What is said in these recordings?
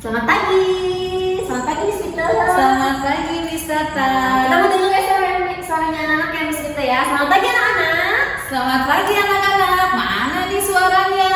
Selamat pagi Miss Vita. Selamat pagi Miss Tata. Kita mau dengar ya suaranya anak-anak ya Miss Vita ya. Selamat pagi anak-anak. Selamat pagi anak-anak. Mana nih suaranya?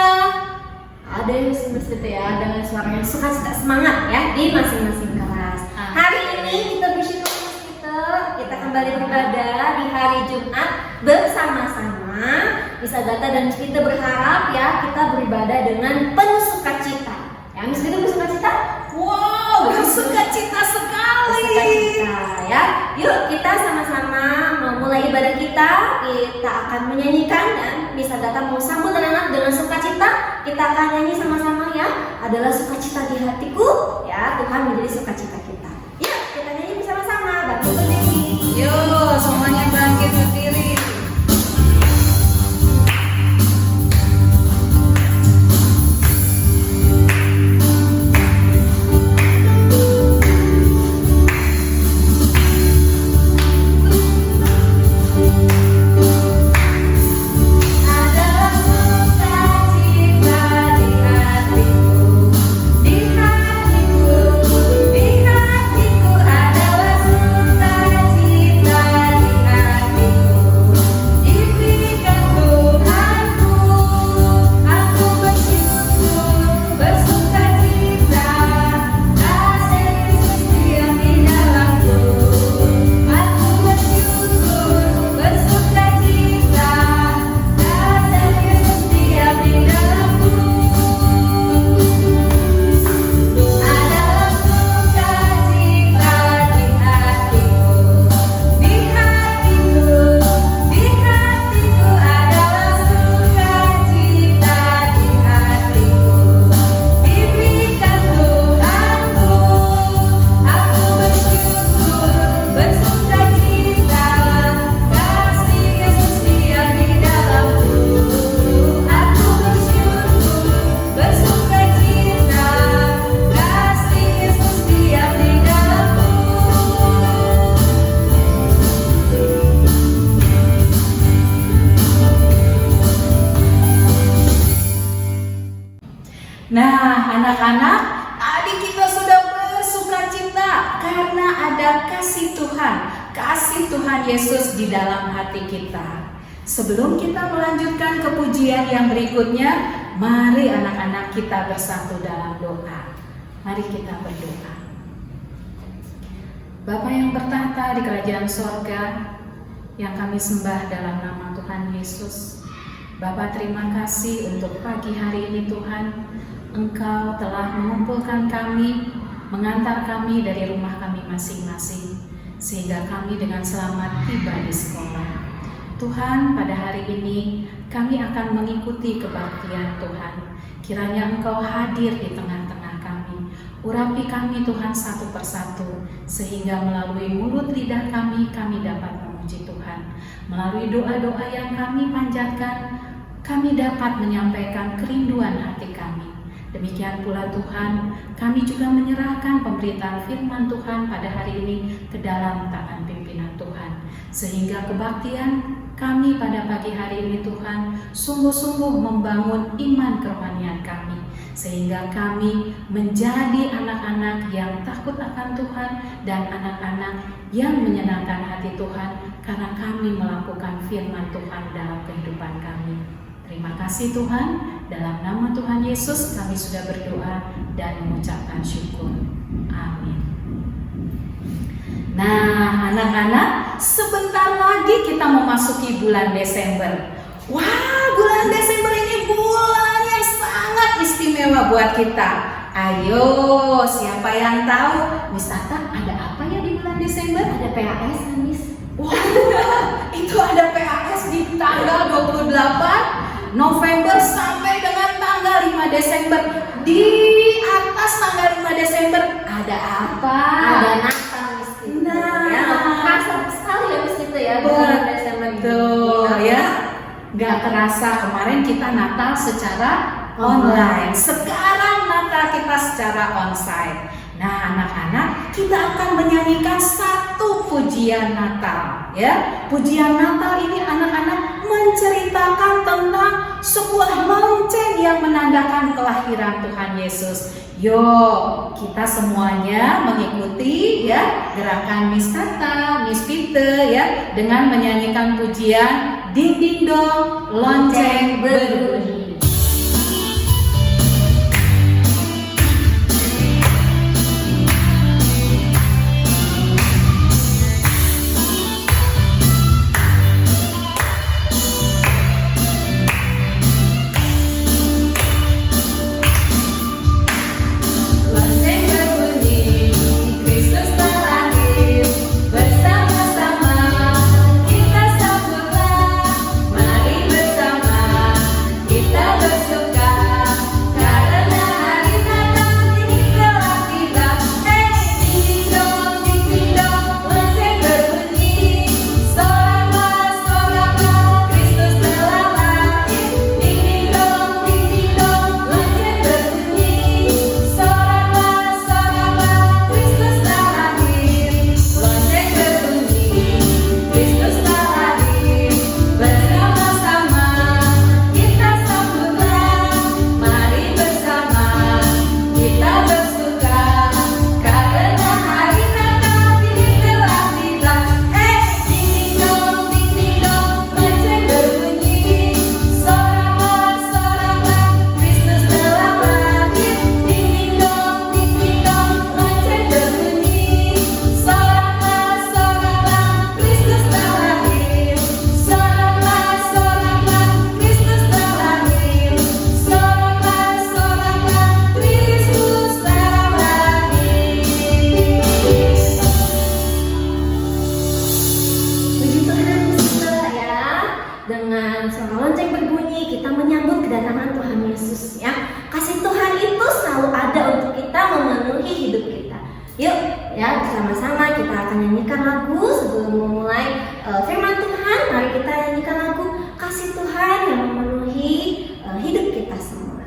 Ada yang Miss Vita ya, dengan suaranya sukacita semangat ya di masing-masing kelas. Hari ini kita bersyukur Miss Vita, kita kembali beribadah di hari Jumat bersama-sama. Miss Agatha dan Miss Vita berharap ya kita beribadah dengan penuh sukacita. Ya Miss Vita bersukacita? Wow, bersukacita sekali. Bersukacita ya. Yuk kita sama-sama memulai ibadah kita. Kita akan menyanyikan dan Miss Agatha mau sambut anak-anak dengan sukacita. Kita akan nyanyi sama-sama ya. Adalah sukacita di hatiku ya. Tuhan menjadi sukacita kita. Yuk kita nyanyi bersama-sama. Bantu berdiri. Yuk, semuanya bangkit berdiri. Nah, anak-anak, tadi kita sudah bersukacita karena ada kasih Tuhan Yesus di dalam hati kita. Sebelum kita melanjutkan ke pujian yang berikutnya, mari anak-anak kita bersatu dalam doa. Mari kita berdoa. Bapa yang bertahta di kerajaan sorga, yang kami sembah dalam nama Tuhan Yesus. Bapa, terima kasih untuk pagi hari ini Tuhan. Engkau telah mengumpulkan kami, mengantar kami dari rumah kami masing-masing, sehingga kami dengan selamat tiba di sekolah. Tuhan, pada hari ini kami akan mengikuti kebaktian Tuhan. Kiranya Engkau hadir di tengah-tengah kami. Urapi kami Tuhan satu persatu, sehingga melalui mulut lidah kami dapat memuji Tuhan. Melalui doa-doa yang kami panjatkan, kami dapat menyampaikan kerinduan hati kami. Demikian pula Tuhan, kami juga menyerahkan pemberitaan firman Tuhan pada hari ini ke dalam tangan pimpinan Tuhan. Sehingga kebaktian kami pada pagi hari ini Tuhan sungguh-sungguh membangun iman kerohanian kami. Sehingga kami menjadi anak-anak yang takut akan Tuhan dan anak-anak yang menyenangkan hati Tuhan karena kami melakukan firman Tuhan dalam kehidupan kami. Terima kasih Tuhan, dalam nama Tuhan Yesus kami sudah berdoa dan mengucapkan syukur. Amin. Nah anak-anak, sebentar lagi kita memasuki bulan Desember. Wah, bulan Desember ini bulan yang sangat istimewa buat kita. Ayo, siapa yang tahu Miss Tata ada apa ya di bulan Desember? Ada PAS kan Miss? Wah, itu ada PAS di tanggal 28 November sampai dengan tanggal 5 Desember. Di atas tanggal 5 Desember ada apa? Ada Natal Miss Vita. Nah, ya, terasa sekali ya Miss Vita ya bulan Desember ini. Betul ya. Gak terasa kemarin kita Natal secara online. Sekarang Natal kita secara onsite. Nah anak-anak, kita akan menyanyikan satu pujian Natal ya. Pujian Natal ini anak-anak menceritakan tentang sebuah lonceng yang menandakan kelahiran Tuhan Yesus. Yuk, kita semuanya mengikuti ya gerakan Miss Tata, Miss Pite ya dengan menyanyikan pujian Ding Ding Dong, Lonceng Berbunyi. Dengan suara lonceng berbunyi, kita menyambut kedatangan Tuhan Yesus ya. Kasih Tuhan itu selalu ada untuk kita memenuhi hidup kita. Yuk ya, bersama-sama kita akan nyanyikan lagu sebelum memulai firman Tuhan. Mari kita nyanyikan lagu Kasih Tuhan yang memenuhi hidup kita semua.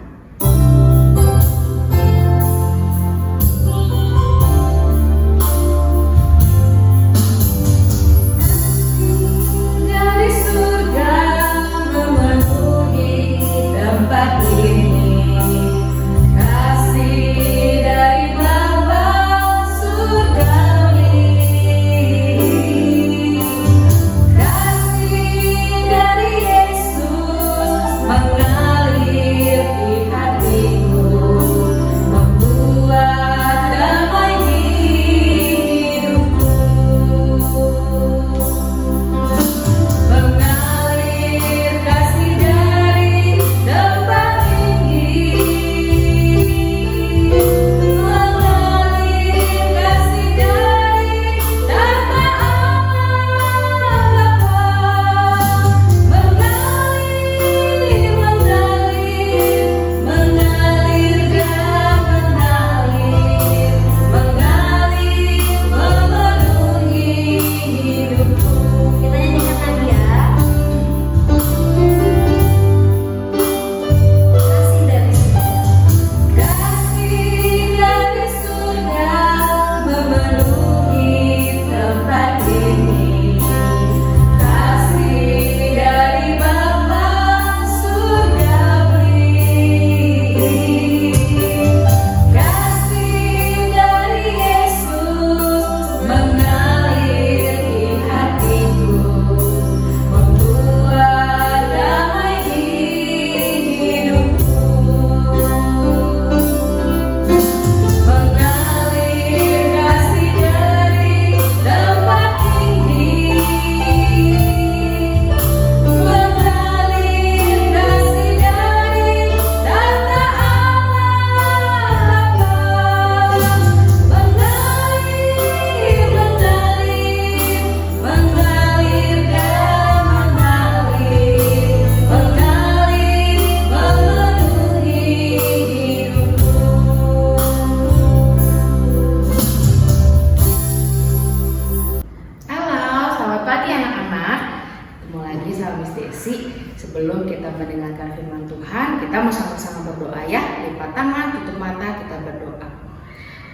Sebelum kita mendengarkan firman Tuhan, kita mau sama-sama berdoa ya. Lipat tangan, tutup mata, kita berdoa.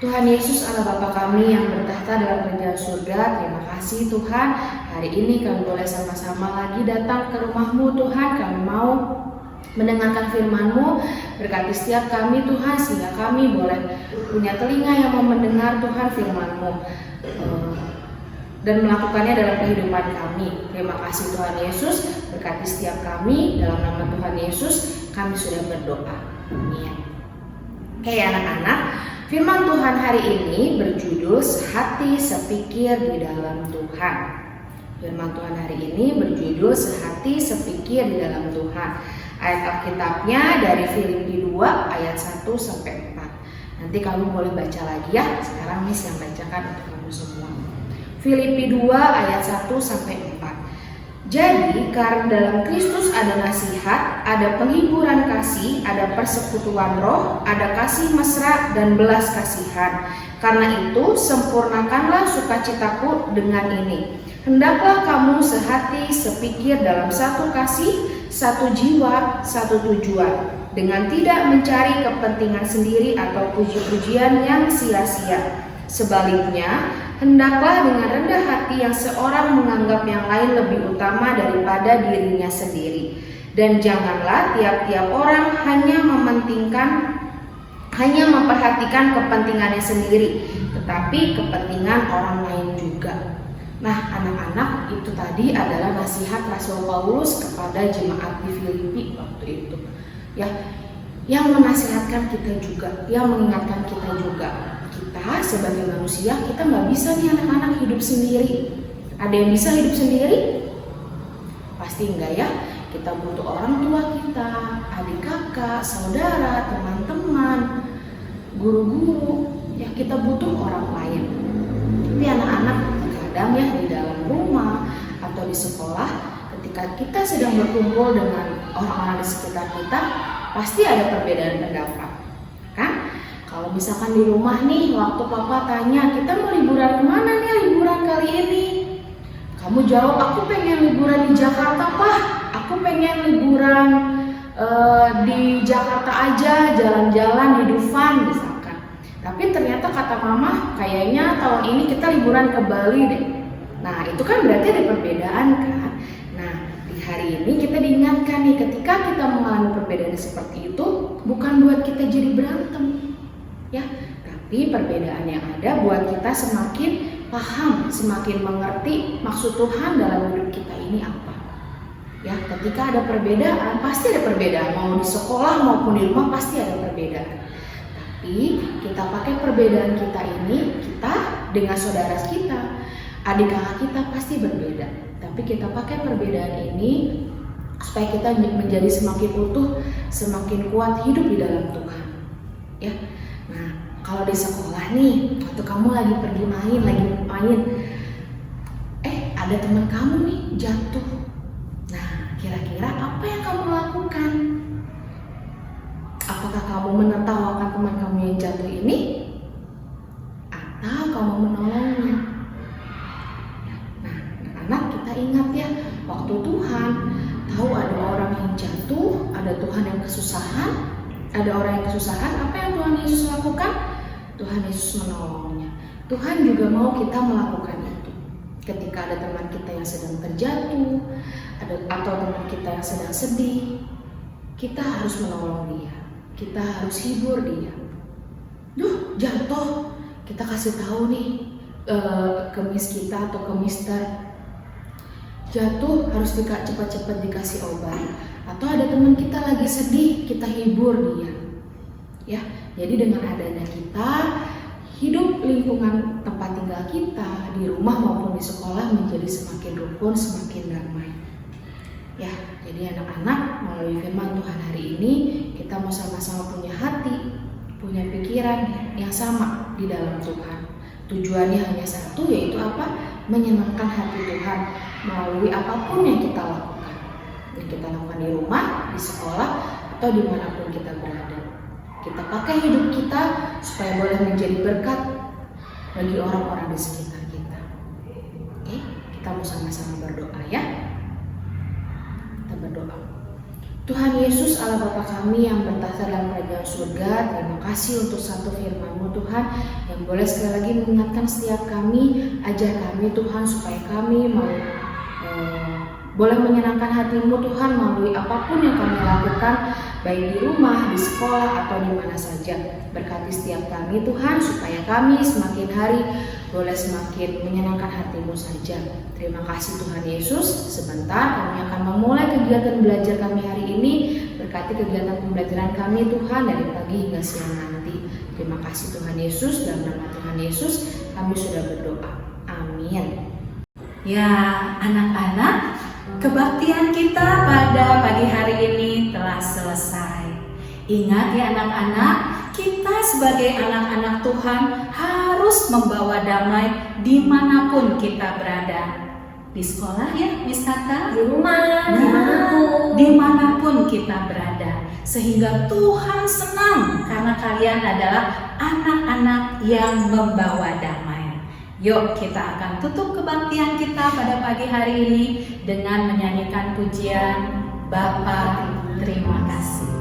Tuhan Yesus Allah Bapa kami yang bertahta dalam kerajaan surga, terima kasih Tuhan. Hari ini kami boleh sama-sama lagi datang ke rumah-Mu Tuhan. Kami mau mendengarkan firman-Mu. Berkati setiap kami Tuhan, sehingga kami boleh punya telinga yang mau mendengar Tuhan firman-Mu dan melakukannya dalam kehidupan kami. Terima kasih Tuhan Yesus, berkati setiap kami, dalam nama Tuhan Yesus kami sudah berdoa. Amin. Oke anak-anak, firman Tuhan hari ini berjudul Sehati Sepikir di dalam Tuhan. Firman Tuhan hari ini berjudul Sehati Sepikir di dalam Tuhan. Ayat Alkitabnya dari Filipi 2 ayat 1 sampai 4. Nanti kamu boleh baca lagi ya. Sekarang Miss yang bacakan untuk kamu semua. Filipi 2 ayat 1 sampai 4. Jadi karena dalam Kristus ada nasihat, ada penghiburan kasih, ada persekutuan roh, ada kasih mesra dan belas kasihan. Karena itu sempurnakanlah sukacitaku dengan ini. Hendaklah kamu sehati sepikir dalam satu kasih, satu jiwa, satu tujuan, dengan tidak mencari kepentingan sendiri atau puji-pujian yang sia-sia. Sebaliknya, hendaklah dengan rendah hati yang seorang menganggap yang lain lebih utama daripada dirinya sendiri. Dan janganlah tiap-tiap orang hanya memperhatikan kepentingannya sendiri, tetapi kepentingan orang lain juga. Nah, anak-anak, itu tadi adalah nasihat Rasul Paulus kepada jemaat di Filipi waktu itu. Ya, yang menasihatkan kita juga, yang mengingatkan kita juga. Kita sebagai manusia, kita nggak bisa nih anak-anak hidup sendiri. Ada yang bisa hidup sendiri? Pasti enggak ya. Kita butuh orang tua kita, adik kakak, saudara, teman-teman, guru-guru. Ya, kita butuh orang lain. Tapi anak-anak kadang ya di dalam rumah atau di sekolah, ketika kita sedang berkumpul dengan orang-orang di sekitar kita, pasti ada perbedaan pendapat, kan? Kalau misalkan di rumah nih, waktu papa tanya, kita mau liburan kemana nih liburan kali ini? Kamu jawab, aku pengen liburan di Jakarta, Pak. Aku pengen liburan di Jakarta aja, jalan-jalan di Dufan misalkan. Tapi ternyata kata mama, kayaknya tahun ini kita liburan ke Bali deh. Nah, itu kan berarti ada perbedaan kan? Nah, di hari ini kita diingatkan nih, ketika kita mengalami perbedaan seperti itu, bukan buat kita jadi berantem. Ya, tapi perbedaan yang ada buat kita semakin paham, semakin mengerti maksud Tuhan dalam hidup kita ini apa. Ya, ketika ada perbedaan, pasti ada perbedaan. Mau di sekolah maupun di rumah pasti ada perbedaan. Tapi kita pakai perbedaan kita ini, kita dengan saudara kita, adik kakak kita pasti berbeda. Tapi kita pakai perbedaan ini supaya kita menjadi semakin utuh, semakin kuat hidup di dalam Tuhan. Ya. Nah, kalau di sekolah nih, waktu kamu lagi pergi main, ada teman kamu nih jatuh. Nah, kira-kira apa yang kamu lakukan? Apakah kamu menertawakan teman kamu yang jatuh ini? Atau kamu menolongnya? Nah, anak kita ingat ya, waktu Tuhan tahu ada orang yang jatuh, ada Tuhan yang kesusahan, ada orang yang kesusahan, apa yang Tuhan Yesus lakukan? Tuhan Yesus menolongnya. Tuhan juga mau kita melakukan itu. Ketika ada teman kita yang sedang terjatuh, atau teman kita yang sedang sedih, kita harus menolong dia. Kita harus hibur dia. Duh, jatuh. Kita kasih tahu nih ke miss kita atau ke mister, jatuh harus cepat-cepat dikasih obat. Atau ada teman kita lagi sedih, kita hibur dia. Ya, jadi dengan adanya kita hidup lingkungan tempat tinggal kita di rumah maupun di sekolah menjadi semakin rukun, semakin damai. Ya, jadi anak-anak, melalui firman Tuhan hari ini kita mau sama-sama punya hati, punya pikiran yang sama di dalam Tuhan. Tujuannya hanya satu, yaitu apa? Menyenangkan hati Tuhan melalui apapun yang kita lakukan. Yang kita lakukan di rumah, di sekolah, atau dimanapun kita berada. Kita pakai hidup kita supaya boleh menjadi berkat bagi orang-orang di sekitar kita. Oke, kita mau sama-sama berdoa ya. Kita berdoa. Tuhan Yesus, Allah Bapa kami yang bertahta dalam kerajaan surga, terima kasih untuk satu firman-Mu Tuhan yang boleh sekali lagi mengingatkan setiap kami, ajar kami Tuhan supaya kami mau boleh menyenangkan hati-Mu Tuhan melalui apapun yang kami lakukan, baik di rumah, di sekolah, atau di mana saja. Berkati setiap kami Tuhan, supaya kami semakin hari boleh semakin menyenangkan hati-Mu saja. Terima kasih Tuhan Yesus. Sebentar kami akan memulai kegiatan belajar kami hari ini. Berkati kegiatan pembelajaran kami Tuhan dari pagi hingga siang nanti. Terima kasih Tuhan Yesus. Dalam nama Tuhan Yesus kami sudah berdoa. Amin. Ya, anak-anak, kebaktian kita pada pagi hari ini telah selesai. Ingat ya anak-anak, kita sebagai anak-anak Tuhan harus membawa damai dimanapun kita berada. Di sekolah ya, Miss Tata, Di rumah, dimanapun. Dimanapun kita berada. Sehingga Tuhan senang karena kalian adalah anak-anak yang membawa damai. Yuk kita akan tutup kebaktian kita pada pagi hari ini dengan menyanyikan pujian Bapa terima kasih.